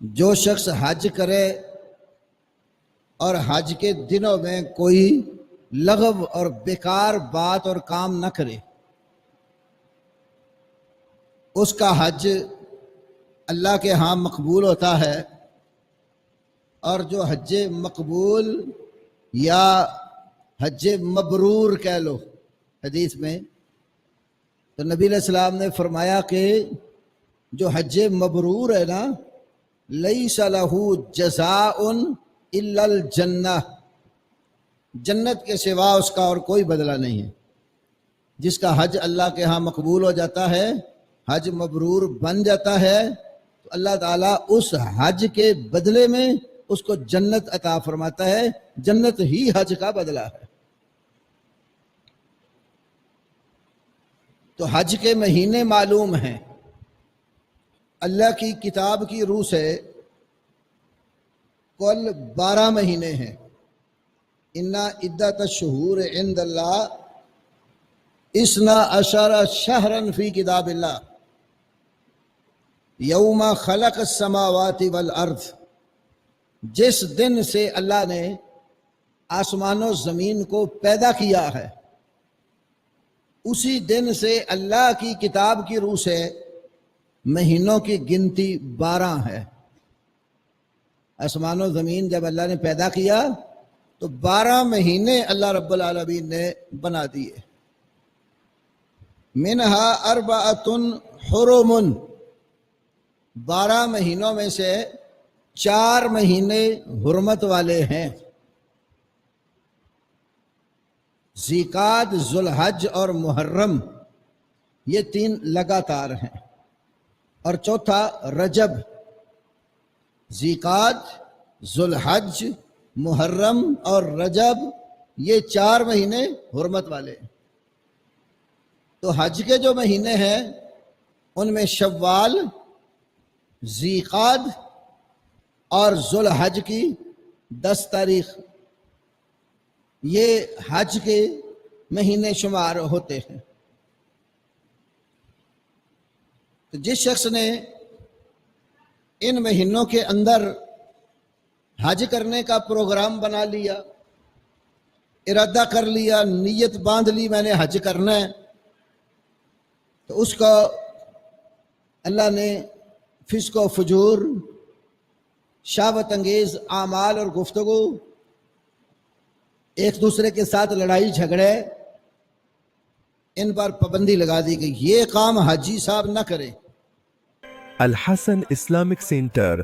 جو شخص حج کرے اور حج کے دنوں میں کوئی لغو اور بیکار بات اور کام نہ کرے، اس کا حج اللہ کے ہاں مقبول ہوتا ہے۔ اور جو حج مقبول یا حج مبرور کہہ لو حدیث میں، تو نبی علیہ السلام نے فرمایا کہ جو حج مبرور ہے نا، لیس لہ جزاء الا الجنہ، جنت کے سوا اس کا اور کوئی بدلہ نہیں ہے۔ جس کا حج اللہ کے ہاں مقبول ہو جاتا ہے، حج مبرور بن جاتا ہے، تو اللہ تعالیٰ اس حج کے بدلے میں اس کو جنت عطا فرماتا ہے۔ جنت ہی حج کا بدلہ ہے۔ تو حج کے مہینے معلوم ہیں۔ اللہ کی کتاب کی روح سے کل 12 مہینے ہیں۔ اِنَّ عِدَّةَ الشُّهُورِ عِندَ اللَّهِ 12 شَهْرًا فِي كِتَابِ اللَّهِ یوم خلق السماوات والارض، جس دن سے اللہ نے آسمان و زمین کو پیدا کیا ہے، اسی دن سے اللہ کی کتاب کی روح سے مہینوں کی گنتی 12 ہے۔ آسمان و زمین جب اللہ نے پیدا کیا تو 12 مہینے اللہ رب العالمین نے بنا دیے۔ منہا اربعۃ حرم، 12 مہینوں میں سے 4 مہینے حرمت والے ہیں۔ ذیقعد، ذوالحج اور محرم، یہ 3 لگاتار ہیں۔ اور چوتھا رجب۔ ذیقعد، ذوالحج، محرم اور رجب، یہ 4 مہینے حرمت والے ہیں۔ تو حج کے جو مہینے ہیں ان میں شوال، ذیقعد اور ذوالحج کی 10 تاریخ، یہ حج کے مہینے شمار ہوتے ہیں۔ تو جس شخص نے ان مہینوں کے اندر حج کرنے کا پروگرام بنا لیا، ارادہ کر لیا، نیت باندھ لی میں نے حج کرنا ہے، تو اس کو اللہ نے فسق و فجور، شہوت انگیز اعمال اور گفتگو، ایک دوسرے کے ساتھ لڑائی جھگڑے، ان پر پابندی لگا دی کہ یہ کام حاجی صاحب نہ کریں۔ الحسن اسلامک سینٹر